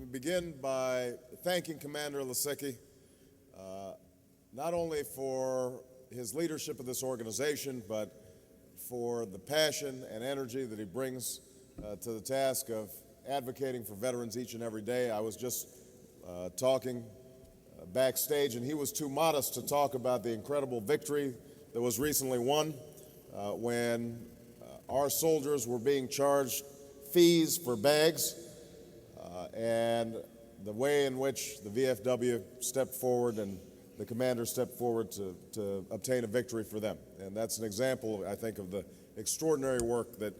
begin by thanking Commander Lasicki, not only for his leadership of this organization, but for the passion and energy that he brings to the task of advocating for veterans each and every day. I was just talking backstage, and he was too modest to talk about the incredible victory that was recently won when our soldiers were being charged fees for bags, and the way in which the VFW stepped forward and the commander stepped forward to obtain a victory for them. And that's an example, I think, of the extraordinary work that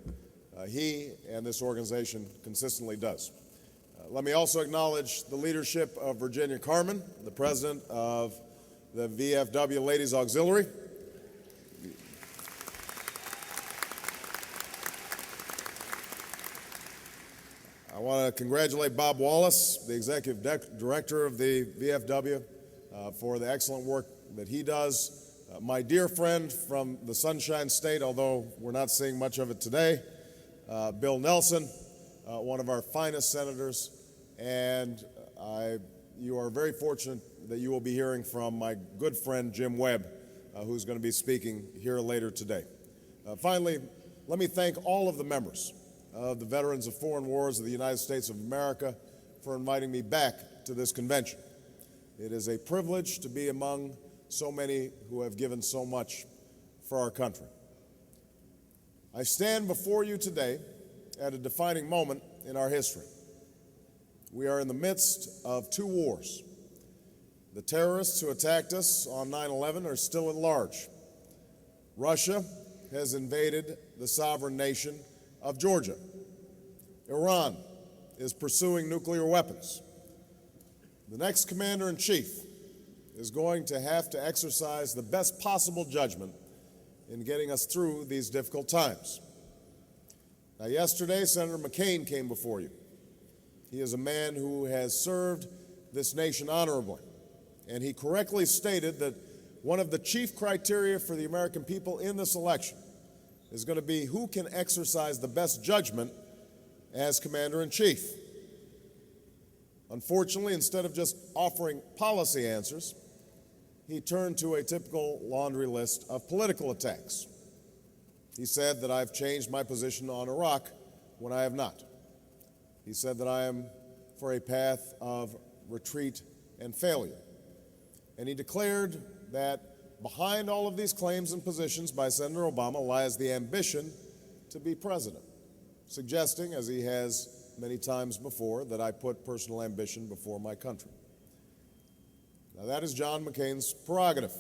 he and this organization consistently does. Let me also acknowledge the leadership of Virginia Carmen, the president of the VFW Ladies Auxiliary. I want to congratulate Bob Wallace, the executive director of the VFW, for the excellent work that he does. My dear friend from the Sunshine State, although we're not seeing much of it today, Bill Nelson, one of our finest senators, and you are very fortunate that you will be hearing from my good friend Jim Webb, who's going to be speaking here later today. Finally, let me thank all of the members of the Veterans of Foreign Wars of the United States of America for inviting me back to this convention. It is a privilege to be among so many who have given so much for our country. I stand before you today at a defining moment in our history. We are in the midst of two wars. The terrorists who attacked us on 9/11 are still at large. Russia has invaded the sovereign nation of Georgia. Iran is pursuing nuclear weapons. The next commander-in-chief is going to have to exercise the best possible judgment in getting us through these difficult times. Now, yesterday, Senator McCain came before you. He is a man who has served this nation honorably, and he correctly stated that one of the chief criteria for the American people in this election is going to be who can exercise the best judgment as commander-in-chief. Unfortunately, instead of just offering policy answers, he turned to a typical laundry list of political attacks. He said that I've changed my position on Iraq when I have not. He said that I am for a path of retreat and failure. And he declared that behind all of these claims and positions by Senator Obama lies the ambition to be president, suggesting, as he has many times before, that I put personal ambition before my country. Now, that is John McCain's prerogative.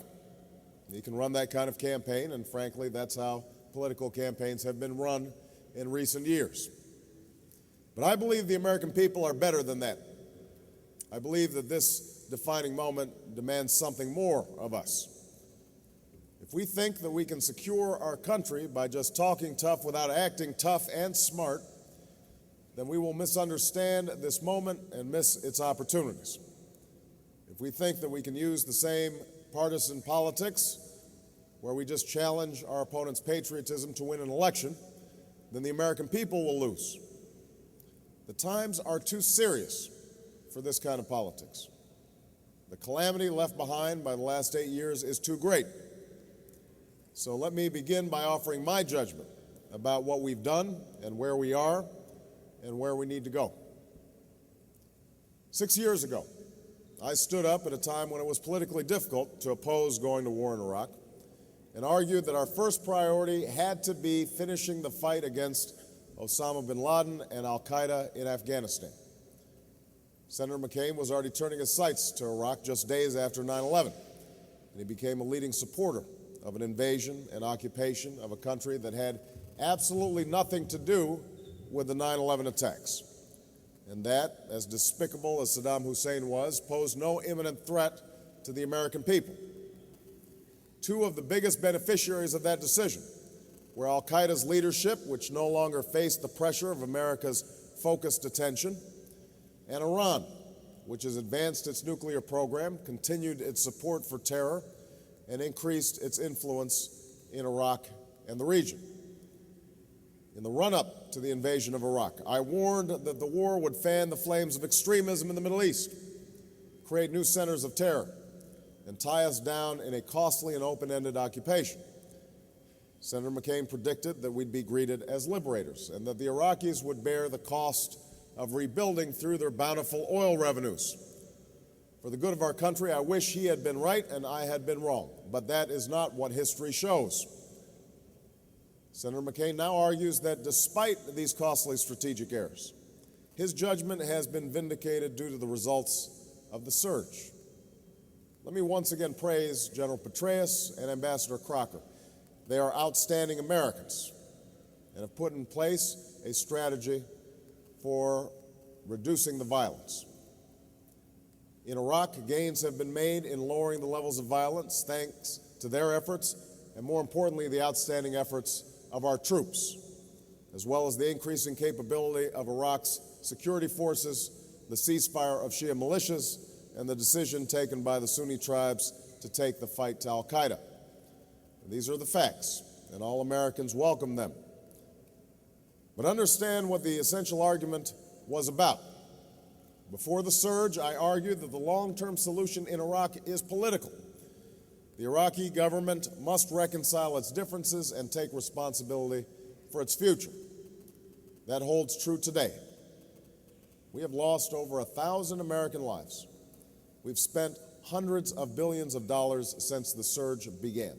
He can run that kind of campaign, and frankly, that's how political campaigns have been run in recent years. But I believe the American people are better than that. I believe that this defining moment demands something more of us. If we think that we can secure our country by just talking tough without acting tough and smart, then we will misunderstand this moment and miss its opportunities. If we think that we can use the same partisan politics where we just challenge our opponent's patriotism to win an election, then the American people will lose. The times are too serious for this kind of politics. The calamity left behind by the last 8 years is too great. So let me begin by offering my judgment about what we've done and where we are and where we need to go. 6 years ago, I stood up at a time when it was politically difficult to oppose going to war in Iraq and argued that our first priority had to be finishing the fight against Osama bin Laden and al-Qaeda in Afghanistan. Senator McCain was already turning his sights to Iraq just days after 9/11, and he became a leading supporter of an invasion and occupation of a country that had absolutely nothing to do with the 9/11 attacks. And that, as despicable as Saddam Hussein was, posed no imminent threat to the American people. Two of the biggest beneficiaries of that decision were al-Qaeda's leadership, which no longer faced the pressure of America's focused attention, and Iran, which has advanced its nuclear program, continued its support for terror, and increased its influence in Iraq and the region. In the run-up to the invasion of Iraq, I warned that the war would fan the flames of extremism in the Middle East, create new centers of terror, and tie us down in a costly and open-ended occupation. Senator McCain predicted that we'd be greeted as liberators and that the Iraqis would bear the cost of rebuilding through their bountiful oil revenues. For the good of our country, I wish he had been right and I had been wrong, but that is not what history shows. Senator McCain now argues that despite these costly strategic errors, his judgment has been vindicated due to the results of the surge. Let me once again praise General Petraeus and Ambassador Crocker. They are outstanding Americans and have put in place a strategy for reducing the violence. In Iraq, gains have been made in lowering the levels of violence thanks to their efforts and, more importantly, the outstanding efforts of our troops, as well as the increasing capability of Iraq's security forces, the ceasefire of Shia militias, and the decision taken by the Sunni tribes to take the fight to al-Qaeda. These are the facts, and all Americans welcome them. But understand what the essential argument was about. Before the surge, I argued that the long-term solution in Iraq is political. The Iraqi government must reconcile its differences and take responsibility for its future. That holds true today. We have lost over 1,000 American lives. We've spent hundreds of billions of dollars since the surge began.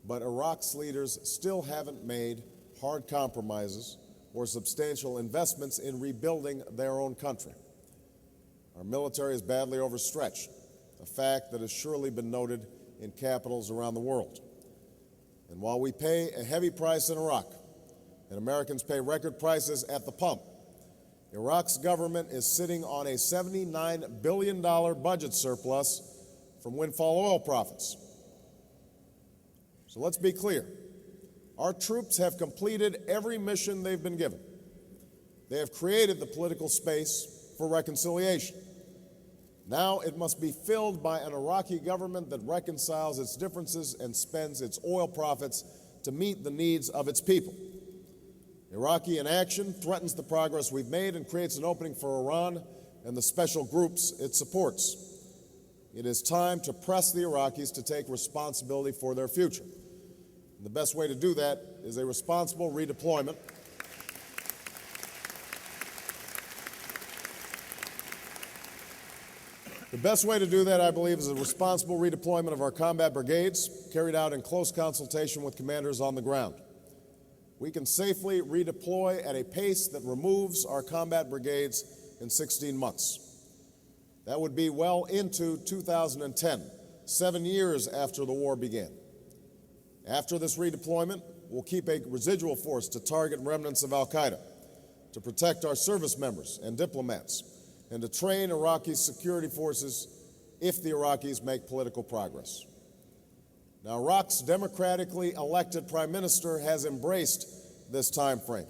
But Iraq's leaders still haven't made hard compromises or substantial investments in rebuilding their own country. Our military is badly overstretched, a fact that has surely been noted in capitals around the world. And while we pay a heavy price in Iraq, and Americans pay record prices at the pump, Iraq's government is sitting on a $79 billion budget surplus from windfall oil profits. So let's be clear. Our troops have completed every mission they've been given. They have created the political space for reconciliation. Now it must be filled by an Iraqi government that reconciles its differences and spends its oil profits to meet the needs of its people. Iraqi inaction threatens the progress we've made and creates an opening for Iran and the special groups it supports. It is time to press the Iraqis to take responsibility for their future. And the best way to do that is a responsible redeployment. The best way to do that, I believe, is a responsible redeployment of our combat brigades, carried out in close consultation with commanders on the ground. We can safely redeploy at a pace that removes our combat brigades in 16 months. That would be well into 2010, 7 years after the war began. After this redeployment, we'll keep a residual force to target remnants of al-Qaeda, to protect our service members and diplomats, and to train Iraqi security forces if the Iraqis make political progress. Now, Iraq's democratically elected prime minister has embraced this time frame.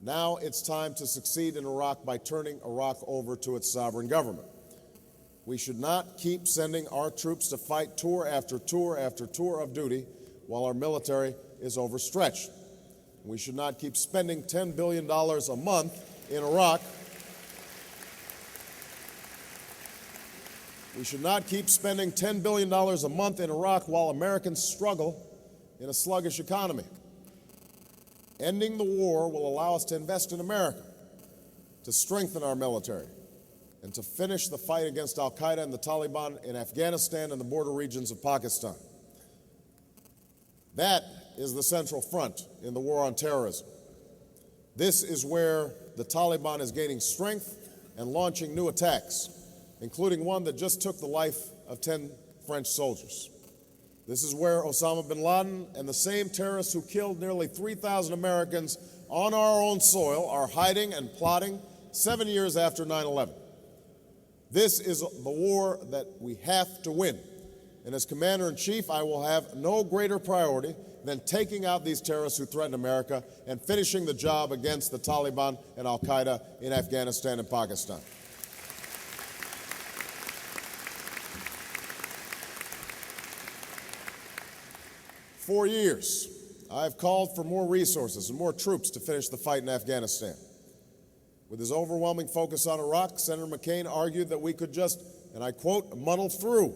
Now it's time to succeed in Iraq by turning Iraq over to its sovereign government. We should not keep sending our troops to fight tour after tour after tour of duty while our military is overstretched. We should not keep spending $10 billion a month in Iraq. We should not keep spending $10 billion a month in Iraq while Americans struggle in a sluggish economy. Ending the war will allow us to invest in America, to strengthen our military, and to finish the fight against al-Qaeda and the Taliban in Afghanistan and the border regions of Pakistan. That is the central front in the war on terrorism. This is where the Taliban is gaining strength and launching new attacks, including one that just took the life of 10 French soldiers. This is where Osama bin Laden and the same terrorists who killed nearly 3,000 Americans on our own soil are hiding and plotting 7 years after 9/11. This is the war that we have to win. And as Commander-in-Chief, I will have no greater priority than taking out these terrorists who threaten America and finishing the job against the Taliban and al-Qaeda in Afghanistan and Pakistan. For years, I've called for more resources and more troops to finish the fight in Afghanistan. With his overwhelming focus on Iraq, Senator McCain argued that we could just, and I quote, muddle through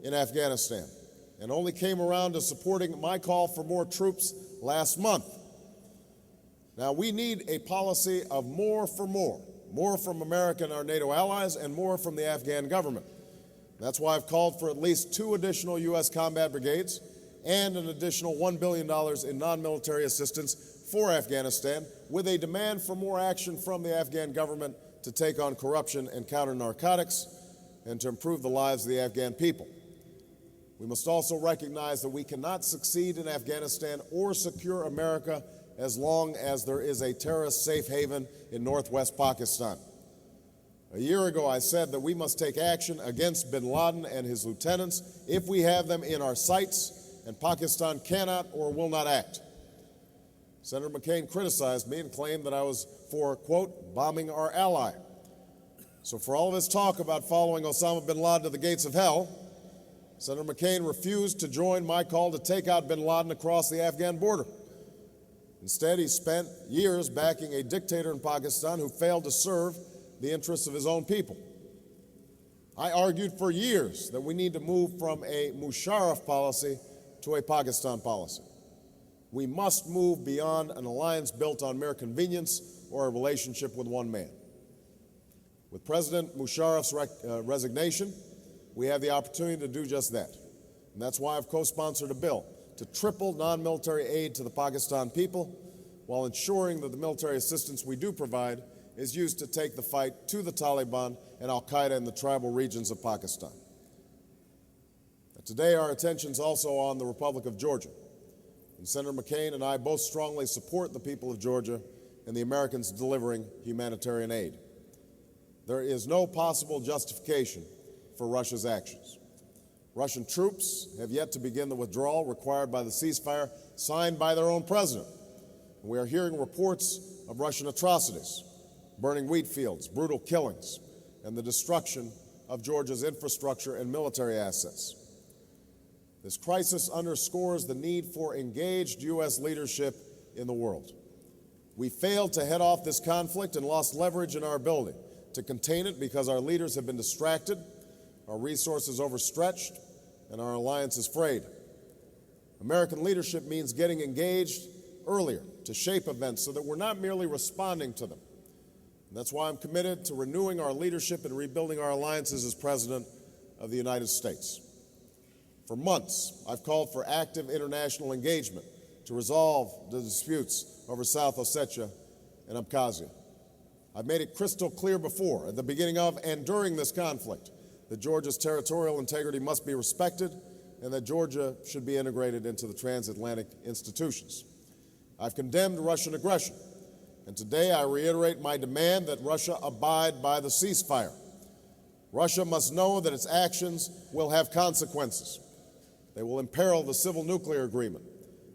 in Afghanistan, and only came around to supporting my call for more troops last month. Now, we need a policy of more for more from America and our NATO allies, and more from the Afghan government. That's why I've called for at least 2 additional U.S. combat brigades and an additional $1 billion in non-military assistance for Afghanistan, with a demand for more action from the Afghan government to take on corruption and counter narcotics and to improve the lives of the Afghan people. We must also recognize that we cannot succeed in Afghanistan or secure America as long as there is a terrorist safe haven in northwest Pakistan. A year ago, I said that we must take action against bin Laden and his lieutenants if we have them in our sights, and Pakistan cannot or will not act. Senator McCain criticized me and claimed that I was for, quote, bombing our ally. So for all of his talk about following Osama bin Laden to the gates of hell, Senator McCain refused to join my call to take out bin Laden across the Afghan border. Instead, he spent years backing a dictator in Pakistan who failed to serve the interests of his own people. I argued for years that we need to move from a Musharraf policy to a Pakistan policy. We must move beyond an alliance built on mere convenience or a relationship with one man. With President Musharraf's resignation, we have the opportunity to do just that. And that's why I've co-sponsored a bill to triple non-military aid to the Pakistan people while ensuring that the military assistance we do provide is used to take the fight to the Taliban and al-Qaeda in the tribal regions of Pakistan. Today, our attention is also on the Republic of Georgia. And Senator McCain and I both strongly support the people of Georgia and the Americans delivering humanitarian aid. There is no possible justification for Russia's actions. Russian troops have yet to begin the withdrawal required by the ceasefire signed by their own president. And we are hearing reports of Russian atrocities, burning wheat fields, brutal killings, and the destruction of Georgia's infrastructure and military assets. This crisis underscores the need for engaged U.S. leadership in the world. We failed to head off this conflict and lost leverage in our ability to contain it because our leaders have been distracted, our resources overstretched, and our alliances frayed. American leadership means getting engaged earlier to shape events so that we're not merely responding to them. And that's why I'm committed to renewing our leadership and rebuilding our alliances as President of the United States. For months, I've called for active international engagement to resolve the disputes over South Ossetia and Abkhazia. I've made it crystal clear before, at the beginning of and during this conflict, that Georgia's territorial integrity must be respected and that Georgia should be integrated into the transatlantic institutions. I've condemned Russian aggression, and today I reiterate my demand that Russia abide by the ceasefire. Russia must know that its actions will have consequences. They will imperil the civil nuclear agreement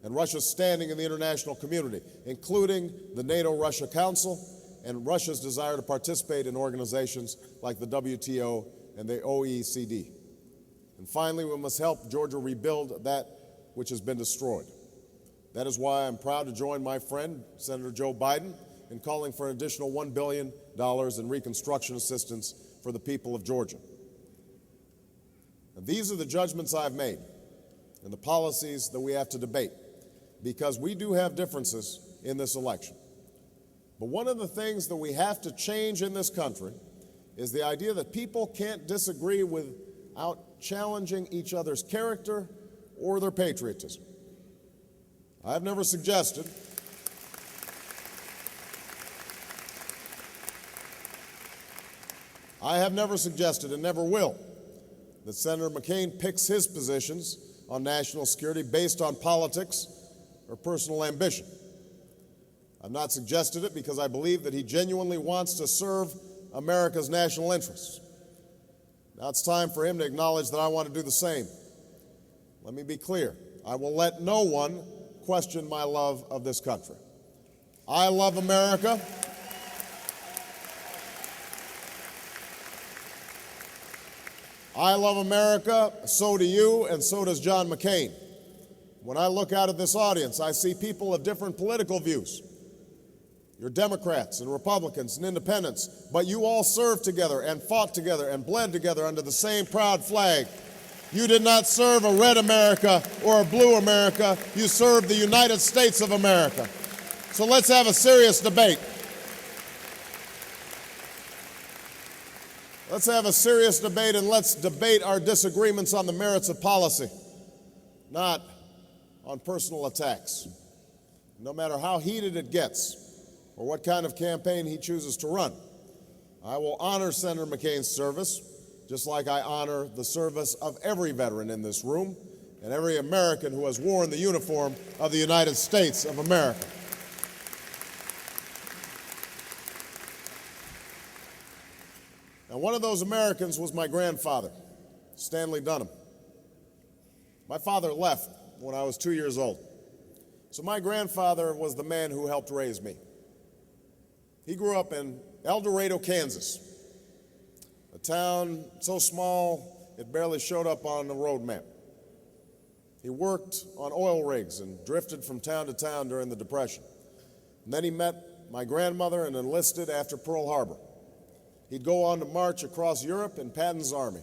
and Russia's standing in the international community, including the NATO-Russia Council and Russia's desire to participate in organizations like the WTO and the OECD. And finally, we must help Georgia rebuild that which has been destroyed. That is why I'm proud to join my friend, Senator Joe Biden, in calling for an additional $1 billion in reconstruction assistance for the people of Georgia. And these are the judgments I've made and the policies that we have to debate, because we do have differences in this election. But one of the things that we have to change in this country is the idea that people can't disagree without challenging each other's character or their patriotism. I've never suggested and never will that Senator McCain picks his positions on national security based on politics or personal ambition. I've not suggested it because I believe that he genuinely wants to serve America's national interests. Now it's time for him to acknowledge that I want to do the same. Let me be clear. I will let no one question my love of this country. I love America. I love America, so do you, and so does John McCain. When I look out at this audience, I see people of different political views. You're Democrats and Republicans and independents, but you all served together and fought together and bled together under the same proud flag. You did not serve a red America or a blue America. You served the United States of America. So let's have a serious debate. Let's have a serious debate, and let's debate our disagreements on the merits of policy, not on personal attacks. No matter how heated it gets or what kind of campaign he chooses to run, I will honor Senator McCain's service, just like I honor the service of every veteran in this room and every American who has worn the uniform of the United States of America. And one of those Americans was my grandfather, Stanley Dunham. My father left when I was 2 years old. So my grandfather was the man who helped raise me. He grew up in El Dorado, Kansas, a town so small it barely showed up on the road map. He worked on oil rigs and drifted from town to town during the Depression. And then he met my grandmother and enlisted after Pearl Harbor. He'd go on to march across Europe in Patton's army,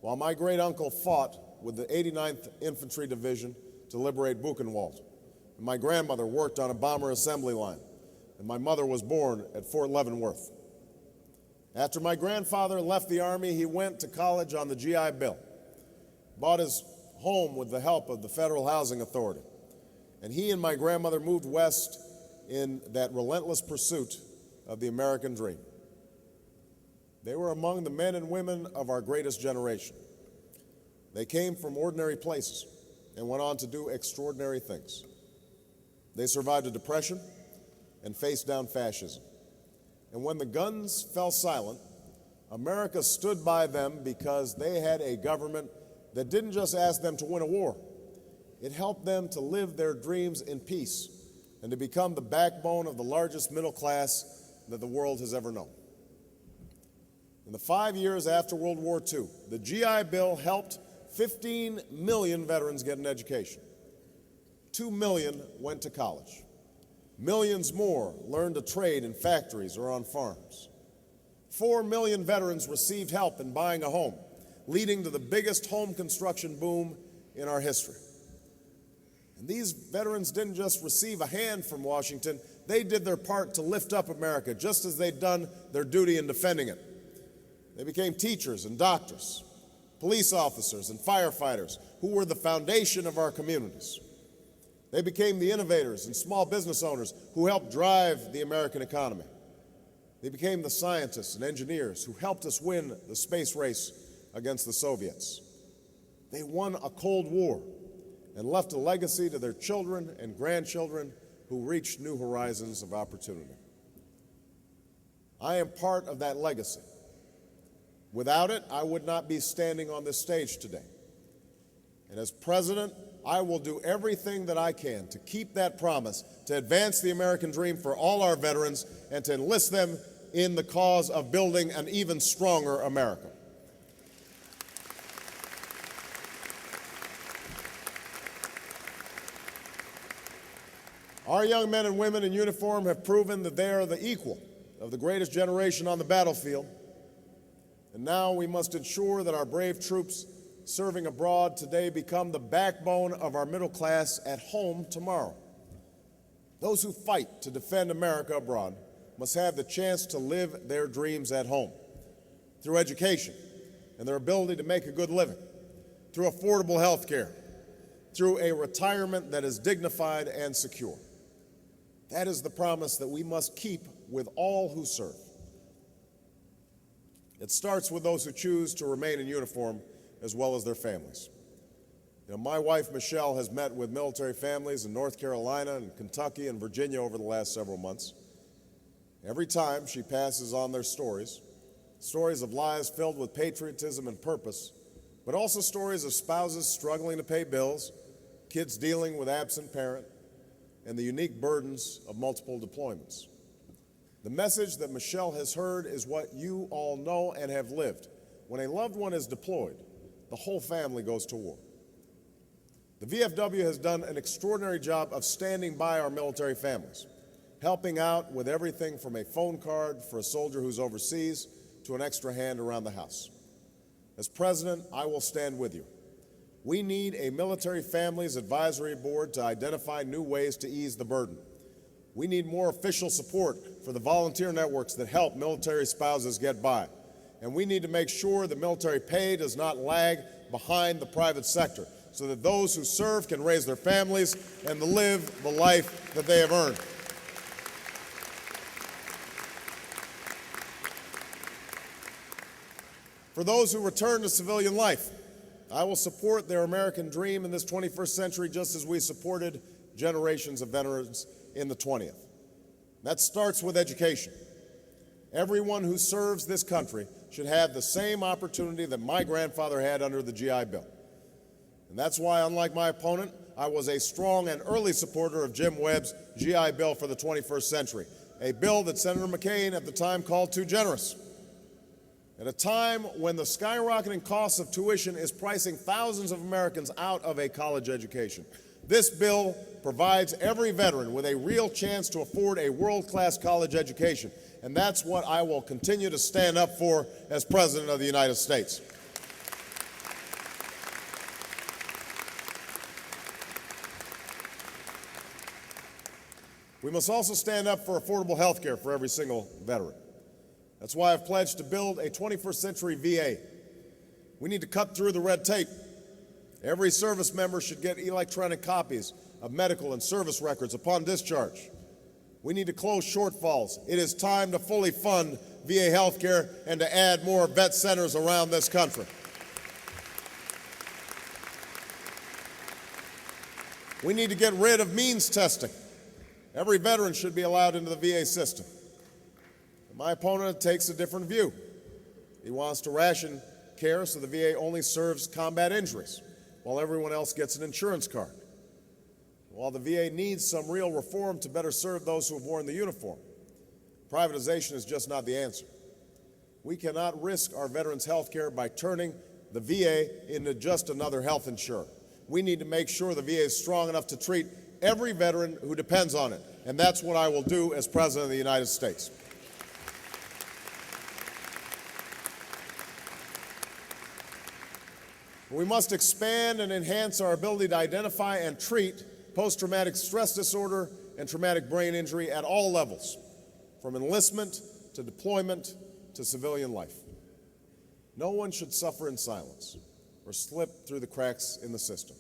while my great-uncle fought with the 89th Infantry Division to liberate Buchenwald. And my grandmother worked on a bomber assembly line, and my mother was born at Fort Leavenworth. After my grandfather left the Army, he went to college on the GI Bill, bought his home with the help of the Federal Housing Authority, and he and my grandmother moved west in that relentless pursuit of the American dream. They were among the men and women of our greatest generation. They came from ordinary places and went on to do extraordinary things. They survived a depression and faced down fascism. And when the guns fell silent, America stood by them because they had a government that didn't just ask them to win a war. It helped them to live their dreams in peace and to become the backbone of the largest middle class that the world has ever known. In the 5 years after World War II, the GI Bill helped 15 million veterans get an education. 2 million went to college. Millions more learned a trade in factories or on farms. 4 million veterans received help in buying a home, leading to the biggest home construction boom in our history. And these veterans didn't just receive a hand from Washington, they did their part to lift up America, just as they'd done their duty in defending it. They became teachers and doctors, police officers and firefighters who were the foundation of our communities. They became the innovators and small business owners who helped drive the American economy. They became the scientists and engineers who helped us win the space race against the Soviets. They won a Cold War and left a legacy to their children and grandchildren who reached new horizons of opportunity. I am part of that legacy. Without it, I would not be standing on this stage today. And as president, I will do everything that I can to keep that promise, to advance the American dream for all our veterans, and to enlist them in the cause of building an even stronger America. Our young men and women in uniform have proven that they are the equal of the greatest generation on the battlefield. And now we must ensure that our brave troops serving abroad today become the backbone of our middle class at home tomorrow. Those who fight to defend America abroad must have the chance to live their dreams at home through education and their ability to make a good living, through affordable health care, through a retirement that is dignified and secure. That is the promise that we must keep with all who serve. It starts with those who choose to remain in uniform as well as their families. My wife, Michelle, has met with military families in North Carolina and Kentucky and Virginia over the last several months. Every time she passes on their stories of lives filled with patriotism and purpose, but also stories of spouses struggling to pay bills, kids dealing with absent parent, and the unique burdens of multiple deployments. The message that Michelle has heard is what you all know and have lived. When a loved one is deployed, the whole family goes to war. The VFW has done an extraordinary job of standing by our military families, helping out with everything from a phone card for a soldier who's overseas to an extra hand around the house. As president, I will stand with you. We need a military families advisory board to identify new ways to ease the burden. We need more official support for the volunteer networks that help military spouses get by. And we need to make sure that military pay does not lag behind the private sector, so that those who serve can raise their families and live the life that they have earned. For those who return to civilian life, I will support their American dream in this 21st century just as we supported generations of veterans in the 20th. That starts with education. Everyone who serves this country should have the same opportunity that my grandfather had under the GI Bill. And that's why, unlike my opponent, I was a strong and early supporter of Jim Webb's GI Bill for the 21st century, a bill that Senator McCain at the time called too generous. At a time when the skyrocketing cost of tuition is pricing thousands of Americans out of a college education, this bill provides every veteran with a real chance to afford a world-class college education, and that's what I will continue to stand up for as President of the United States. We must also stand up for affordable health care for every single veteran. That's why I've pledged to build a 21st century VA. We need to cut through the red tape. Every service member should get electronic copies of medical and service records upon discharge. We need to close shortfalls. It is time to fully fund VA health care and to add more vet centers around this country. We need to get rid of means testing. Every veteran should be allowed into the VA system. My opponent takes a different view. He wants to ration care so the VA only serves combat injuries, while everyone else gets an insurance card. While the VA needs some real reform to better serve those who have worn the uniform, privatization is just not the answer. We cannot risk our veterans' health care by turning the VA into just another health insurer. We need to make sure the VA is strong enough to treat every veteran who depends on it, and that's what I will do as President of the United States. We must expand and enhance our ability to identify and treat post-traumatic stress disorder and traumatic brain injury at all levels, from enlistment to deployment to civilian life. No one should suffer in silence or slip through the cracks in the system.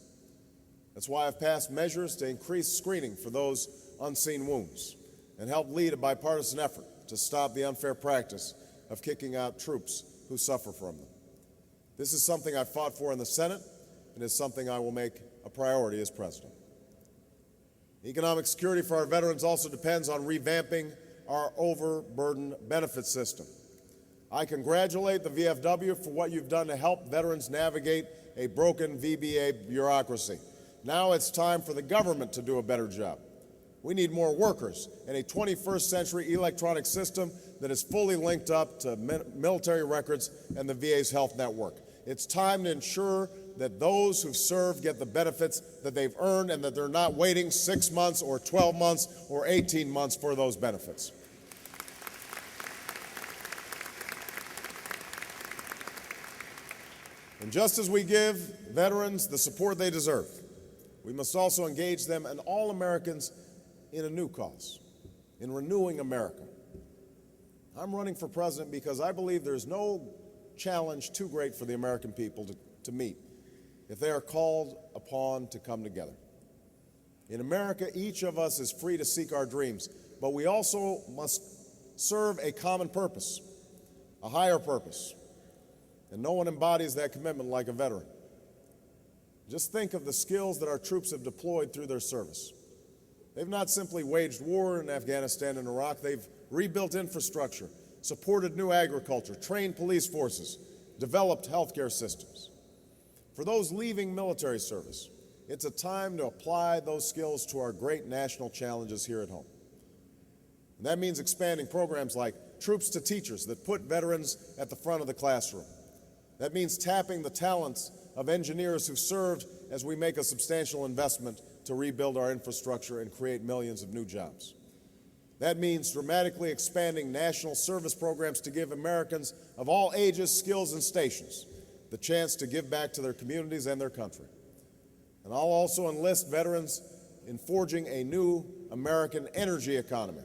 That's why I've passed measures to increase screening for those unseen wounds and help lead a bipartisan effort to stop the unfair practice of kicking out troops who suffer from them. This is something I fought for in the Senate, and is something I will make a priority as president. Economic security for our veterans also depends on revamping our overburdened benefit system. I congratulate the VFW for what you've done to help veterans navigate a broken VBA bureaucracy. Now it's time for the government to do a better job. We need more workers and a 21st century electronic system that is fully linked up to military records and the VA's health network. It's time to ensure that those who serve get the benefits that they've earned and that they're not waiting 6 months or 12 months or 18 months for those benefits. And just as we give veterans the support they deserve, we must also engage them and all Americans in a new cause, in renewing America. I'm running for president because I believe there's no challenge too great for the American people to meet if they are called upon to come together. In America, each of us is free to seek our dreams, but we also must serve a common purpose, a higher purpose, and no one embodies that commitment like a veteran. Just think of the skills that our troops have deployed through their service. They've not simply waged war in Afghanistan and Iraq, they've rebuilt infrastructure, supported new agriculture, trained police forces, developed healthcare systems. For those leaving military service, it's a time to apply those skills to our great national challenges here at home. And that means expanding programs like Troops to Teachers that put veterans at the front of the classroom. That means tapping the talents of engineers who served as we make a substantial investment to rebuild our infrastructure and create millions of new jobs. That means dramatically expanding national service programs to give Americans of all ages, skills, and stations the chance to give back to their communities and their country. And I'll also enlist veterans in forging a new American energy economy.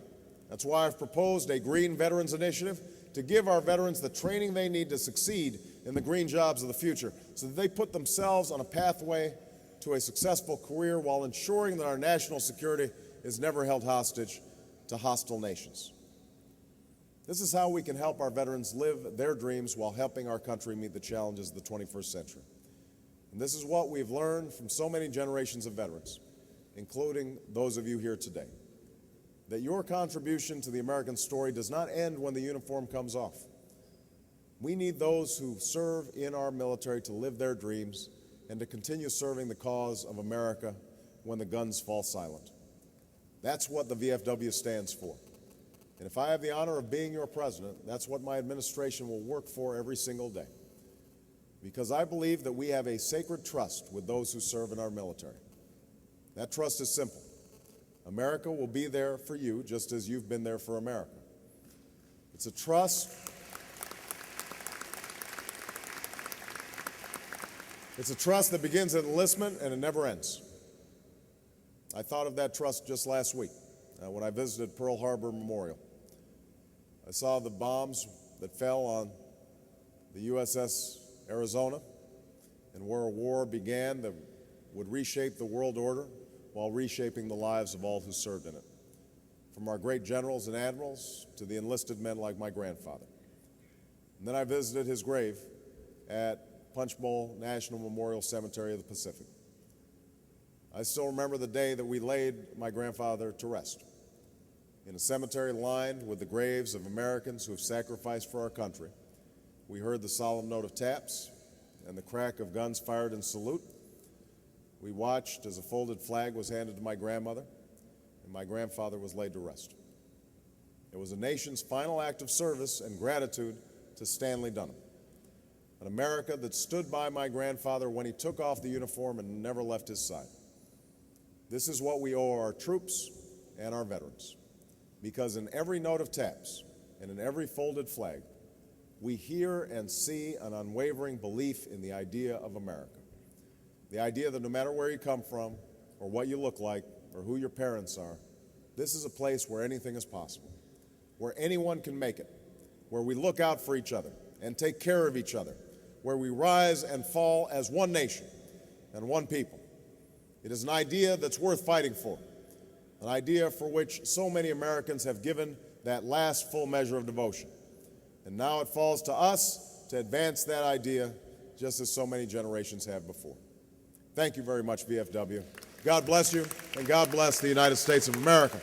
That's why I've proposed a Green Veterans Initiative to give our veterans the training they need to succeed in the green jobs of the future so that they put themselves on a pathway to a successful career while ensuring that our national security is never held hostage to hostile nations. This is how we can help our veterans live their dreams while helping our country meet the challenges of the 21st century. And this is what we've learned from so many generations of veterans, including those of you here today, that your contribution to the American story does not end when the uniform comes off. We need those who serve in our military to live their dreams and to continue serving the cause of America when the guns fall silent. That's what the VFW stands for. And if I have the honor of being your president, that's what my administration will work for every single day. Because I believe that we have a sacred trust with those who serve in our military. That trust is simple. America will be there for you just as you've been there for America. It's a trust. It's a trust that begins at enlistment and it never ends. I thought of that trust just last week when I visited Pearl Harbor Memorial. I saw the bombs that fell on the USS Arizona, and where a war began that would reshape the world order while reshaping the lives of all who served in it, from our great generals and admirals to the enlisted men like my grandfather. And then I visited his grave at Punch Bowl National Memorial Cemetery of the Pacific. I still remember the day that we laid my grandfather to rest in a cemetery lined with the graves of Americans who have sacrificed for our country. We heard the solemn note of taps and the crack of guns fired in salute. We watched as a folded flag was handed to my grandmother, and my grandfather was laid to rest. It was a nation's final act of service and gratitude to Stanley Dunham, an America that stood by my grandfather when he took off the uniform and never left his side. This is what we owe our troops and our veterans, because in every note of taps and in every folded flag, we hear and see an unwavering belief in the idea of America. The idea that no matter where you come from or what you look like or who your parents are, this is a place where anything is possible, where anyone can make it, where we look out for each other and take care of each other, where we rise and fall as one nation and one people. It is an idea that's worth fighting for, an idea for which so many Americans have given that last full measure of devotion. And now it falls to us to advance that idea just as so many generations have before. Thank you very much, VFW. God bless you, and God bless the United States of America.